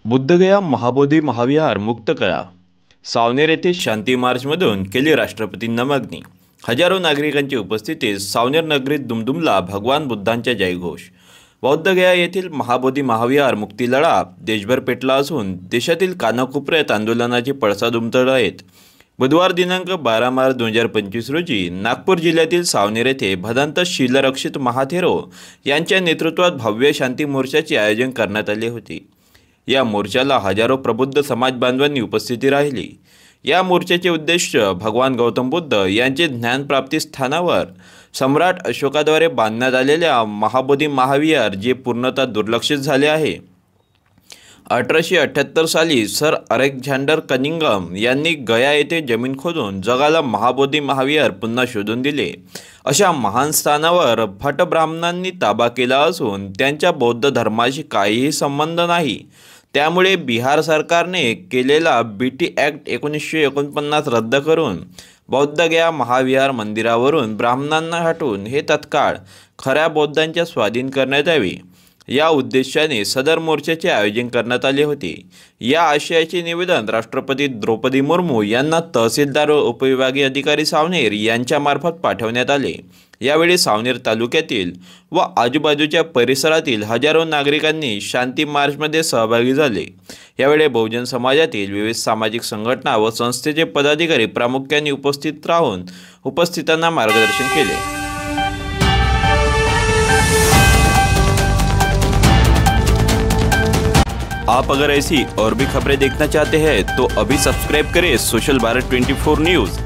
बुद्धगया महाबोधी महाविहार मुक्त करा। सावनेर येथे शांती मार्चमधून केली राष्ट्रपतींना मागणी। हजारो नागरिकांच्या उपस्थितीत सावनेर नगरीत दुमदुमला भगवान बुद्धांचा जयघोष। बौद्धगया येथील महाबोधी महाविहार मुक्ती लढा देशभर पेटला असून देशातील कानाकोपऱ्यात आंदोलनाचे पडसाद उमटत आहेत। बुधवार दिनांक 12 मार्च 2025 रोजी नागपूर जिल्ह्यातील सावनेर येथे भदंत शीलरक्षित महाथेरो यांच्या नेतृत्वात भव्य शांती मोर्चाचे आयोजन करण्यात आले होते। या मोर्चाला हजारो प्रबुद्ध समाज बांधवांनी उपस्थिती राहिली। या मोर्चाचे उद्देश भगवान गौतम बुद्ध यांचे ज्ञानप्राप्ती स्थानावर सम्राट अशोकाद्वारे बांधण्यात आलेल्या महाबोधी महाविहार जे पूर्णतः दुर्लक्षित झाले आहे। 1878 साली सर अलेक्झांडर कनिंघम यांनी गया येथे जमीन खोदून जगाला महाबोधी महाविहार पुन्हा शोधून दिले। अशा महान स्थानावर भट ब्राह्मणांनी ताबा केला असून त्यांच्या बौद्ध धर्माशी काहीही संबंध नाही। त्यामुळे बिहार सरकारने केलेला बीटी ॲक्ट 1949 रद्द करून बौद्धगया महाविहार मंदिरावरून ब्राह्मणांना हटवून हे तत्काळ खऱ्या बौद्धांच्या स्वाधीन करण्यात यावे, या उद्देशाने सदर मोर्चाचे आयोजन करण्यात आले होते। या आशयाचे निवेदन राष्ट्रपती द्रौपदी मुर्मू यांना तहसीलदार व उपविभागीय अधिकारी सावनेर यांच्यामार्फत पाठवण्यात आले। यावेळी सावनेर तालुक्यातील व आजूबाजूच्या परिसरातील हजारो नागरिकांनी शांती मार्चमध्ये सहभागी झाले। यावेळी बहुजन समाजातील विविध सामाजिक संघटना व संस्थेचे पदाधिकारी प्रामुख्याने उपस्थित राहून उपस्थितांना मार्गदर्शन केले। आप अगर ऐसी और भी खबरें देखना चाहते हैं तो अभी सब्सक्राइब करें सोशल भारत 24 न्यूज़।